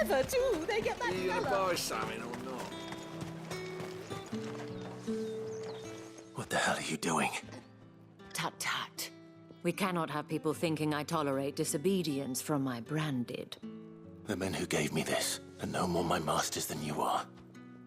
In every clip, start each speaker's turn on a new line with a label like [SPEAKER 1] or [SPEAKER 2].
[SPEAKER 1] ever do they get that
[SPEAKER 2] Are you gonna
[SPEAKER 1] fella?
[SPEAKER 2] buy something or not?
[SPEAKER 3] What the hell are you doing?
[SPEAKER 4] Tut-tut. We cannot have people thinking I tolerate disobedience from my branded.
[SPEAKER 3] The men who gave me this are no more my masters than you are.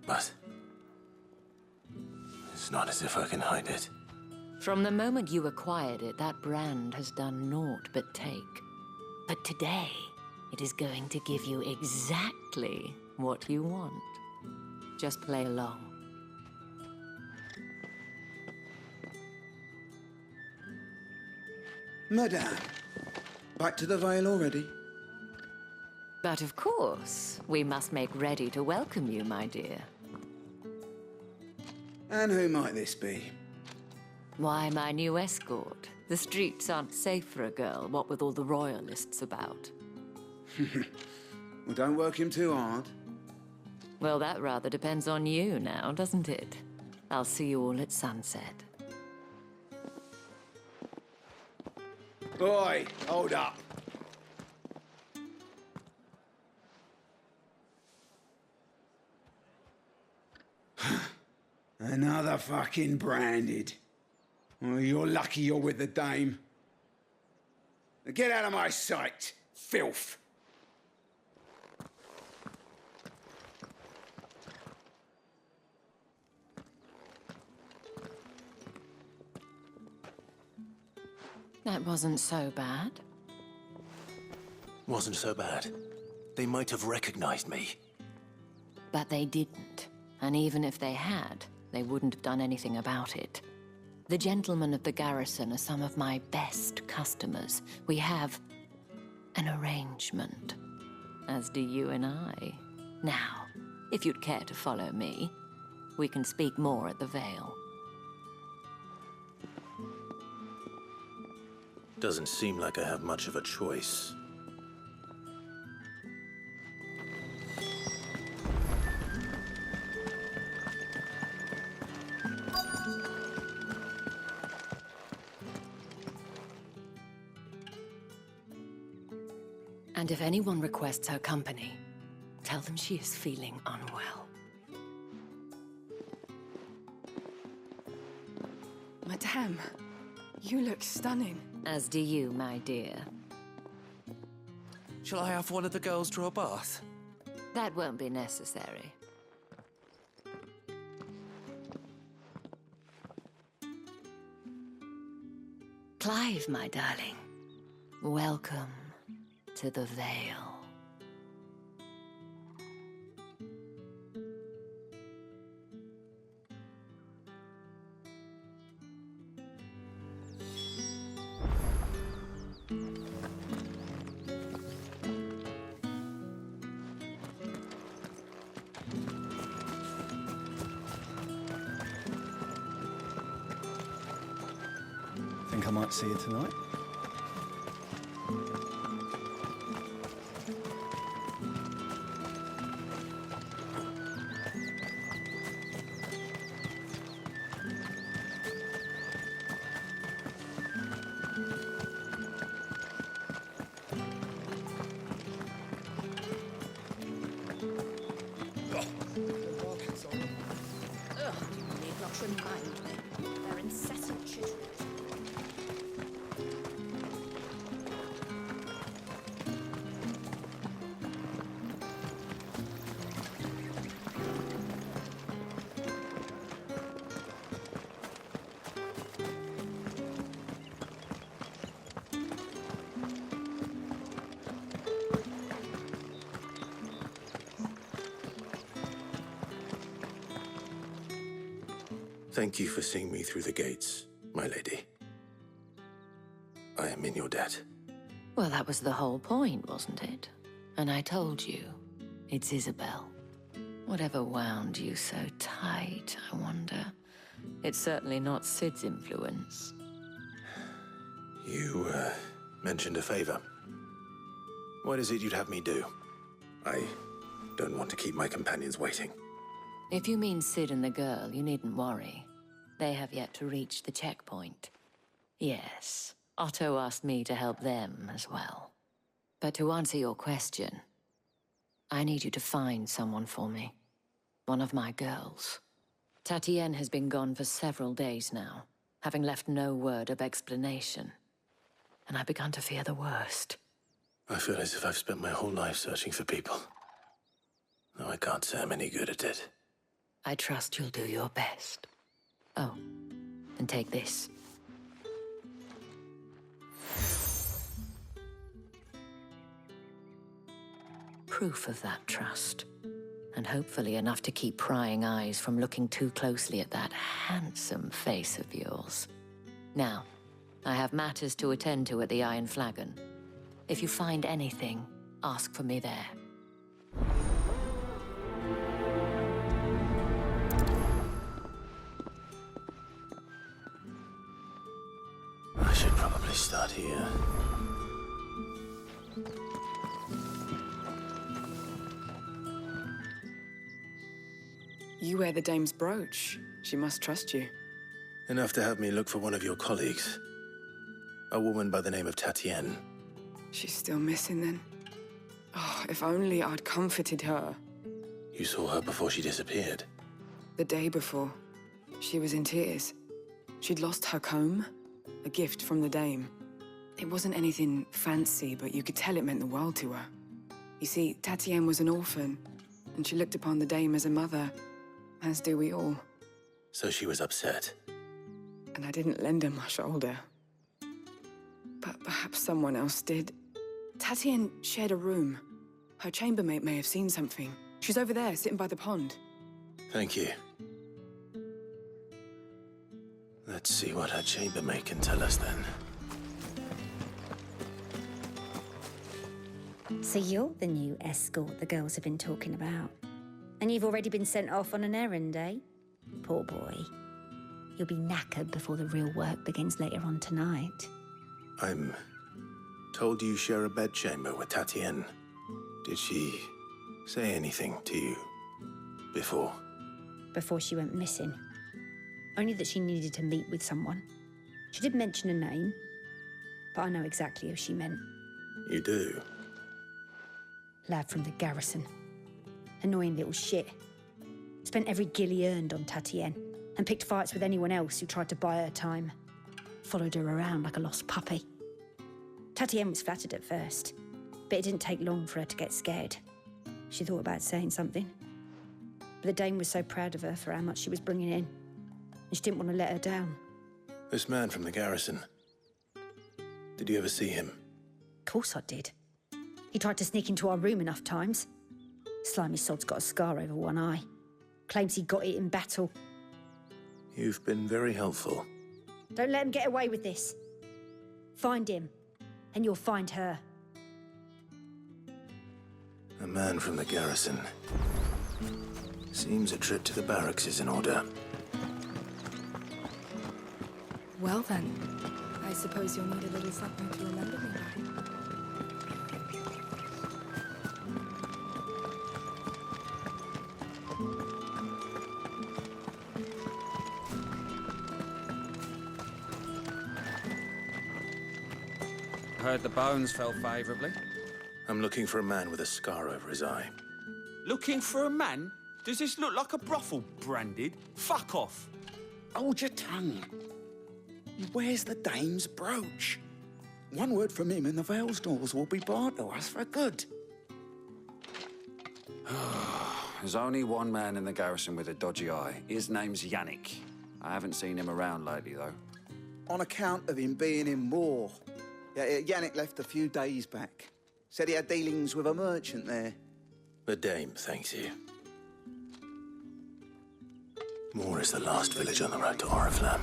[SPEAKER 3] But it's not as if I can hide it.
[SPEAKER 4] From the moment you acquired it, that brand has done naught but take. But today, it is going to give you exactly what you want. Just play along.
[SPEAKER 5] Madame, back to the Vale already?
[SPEAKER 4] But of course, we must make ready to welcome you, my dear.
[SPEAKER 5] And who might this be?
[SPEAKER 4] Why, my new escort. The streets aren't safe for a girl, what with all the royalists about.
[SPEAKER 5] Well, don't work him too hard.
[SPEAKER 4] Well, that rather depends on you now, doesn't it? I'll see you all at sunset.
[SPEAKER 5] Oi, hold up. Another fucking branded. Well, you're lucky you're with the dame. Get out of my sight, filth.
[SPEAKER 4] That wasn't so bad.
[SPEAKER 3] Wasn't so bad. They might have recognized me.
[SPEAKER 4] But they didn't. And even if they had, they wouldn't have done anything about it. The gentlemen of the garrison are some of my best customers. We have an arrangement, as do you and I. Now, if you'd care to follow me, we can speak more at the Vale.
[SPEAKER 3] Doesn't seem like I have much of a choice.
[SPEAKER 4] And if anyone requests her company, tell them she is feeling unwell.
[SPEAKER 1] Madame, you look stunning.
[SPEAKER 4] As do you, my dear.
[SPEAKER 6] Shall I have one of the girls draw a bath?
[SPEAKER 4] That won't be necessary. Clive, my darling. Welcome to the Vale.
[SPEAKER 7] Think I might see you tonight?
[SPEAKER 1] You need not remind me. Their incessant chittering.
[SPEAKER 3] Thank you for seeing me through the gates, my lady. I am in your debt.
[SPEAKER 4] Well, that was the whole point, wasn't it? And I told you, it's Isabel. Whatever wound you so tight, I wonder. It's certainly not Sid's influence.
[SPEAKER 3] You, mentioned a favor. What is it you'd have me do? I don't want to keep my companions waiting.
[SPEAKER 4] If you mean Sid and the girl, you needn't worry. They have yet to reach the checkpoint. Yes, Otto asked me to help them as well. But to answer your question, I need you to find someone for me. One of my girls. Tatienne has been gone for several days now, having left no word of explanation. And I've begun to fear the worst.
[SPEAKER 3] I feel as if I've spent my whole life searching for people. No, I can't say I'm any good at it.
[SPEAKER 4] I trust you'll do your best. Oh, and take this. Proof of that trust. And hopefully enough to keep prying eyes from looking too closely at that handsome face of yours. Now, I have matters to attend to at the Iron Flagon. If you find anything, ask for me there.
[SPEAKER 3] I should probably start here.
[SPEAKER 2] You wear the dame's brooch. She must trust you.
[SPEAKER 3] Enough to have me look for one of your colleagues. A woman by the name of Tatienne.
[SPEAKER 2] She's still missing then. Oh, if only I'd comforted her.
[SPEAKER 3] You saw her before she disappeared.
[SPEAKER 2] The day before, she was in tears. She'd lost her comb, a gift from the dame. It wasn't anything fancy, but you could tell it meant the world to her. You see, Tatienne was an orphan, and she looked upon the dame as a mother, as do we all.
[SPEAKER 3] So she was upset.
[SPEAKER 2] And I didn't lend her my shoulder. But perhaps someone else did. Tatienne shared a room. Her chambermaid may have seen something. She's over there, sitting by the pond.
[SPEAKER 3] Thank you. Let's see what her chambermaid can tell us then.
[SPEAKER 8] So you're the new escort the girls have been talking about. And you've already been sent off on an errand, eh? Poor boy. You'll be knackered before the real work begins later on tonight.
[SPEAKER 3] I'm told you share a bedchamber with Tatienne. Did she say anything to you before?
[SPEAKER 8] Before she went missing. Only that she needed to meet with someone. She did mention a name, but I know exactly who she meant.
[SPEAKER 3] You do?
[SPEAKER 8] Lad from the garrison. Annoying little shit. Spent every guil he earned on Tatienne, and picked fights with anyone else who tried to buy her time. Followed her around like a lost puppy. Tatienne was flattered at first, but it didn't take long for her to get scared. She thought about saying something. But the dame was so proud of her for how much she was bringing in, and she didn't want to let her down.
[SPEAKER 3] This man from the garrison. Did you ever see him?
[SPEAKER 8] Of course I did. He tried to sneak into our room enough times. Slimy sod's got a scar over one eye. Claims he got it in battle.
[SPEAKER 3] You've been very helpful.
[SPEAKER 8] Don't let him get away with this. Find him, and you'll find her.
[SPEAKER 3] A man from the garrison. Seems a trip to the barracks is in order.
[SPEAKER 1] Well then, I suppose you'll need a little something to remember me by.
[SPEAKER 9] Heard the bones fell favourably.
[SPEAKER 3] I'm looking for a man with a scar over his eye.
[SPEAKER 9] Looking for a man? Does this look like a brothel, Branded? Fuck off.
[SPEAKER 5] Hold your tongue. He wears the dame's brooch. One word from him and the Vale's doors will be barred to us for good.
[SPEAKER 9] There's only one man in the garrison with a dodgy eye. His name's Yannick. I haven't seen him around lately, though.
[SPEAKER 5] On account of him being in war. Yeah, Yannick left a few days back. Said he had dealings with a merchant there.
[SPEAKER 3] The dame thanks you. Moor is the last village on the road to Oriflamme.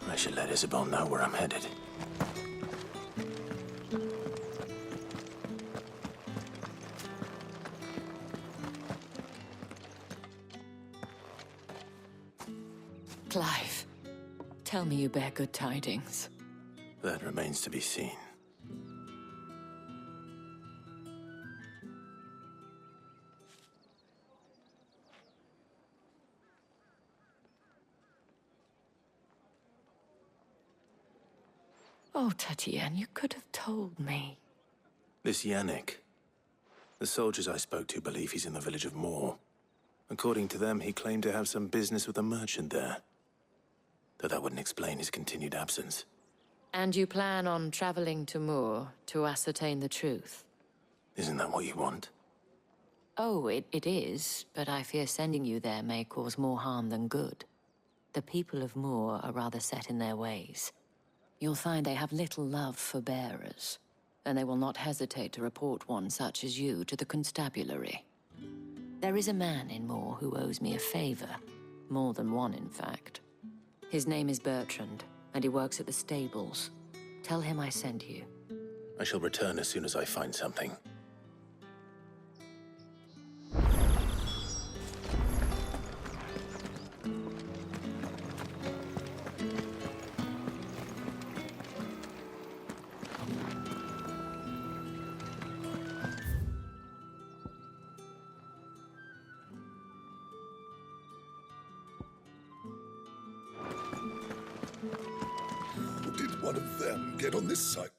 [SPEAKER 3] I should let Isabel know where I'm headed.
[SPEAKER 4] Clive, tell me you bear good tidings.
[SPEAKER 3] That remains to be seen.
[SPEAKER 4] Oh, Tatienne, you could have told me.
[SPEAKER 3] This Yannick. The soldiers I spoke to believe he's in the village of Moor. According to them, he claimed to have some business with a merchant there. Though that wouldn't explain his continued absence.
[SPEAKER 4] And you plan on traveling to Moor to ascertain the truth?
[SPEAKER 3] Isn't that what you want?
[SPEAKER 4] Oh, it is, but I fear sending you there may cause more harm than good. The people of Moor are rather set in their ways. You'll find they have little love for bearers, and they will not hesitate to report one such as you to the constabulary. There is a man in Moor who owes me a favor. More than one, in fact. His name is Bertrand, and he works at the stables. Tell him I sent you.
[SPEAKER 3] I shall return as soon as I find something.
[SPEAKER 10] Did one of them get on this site?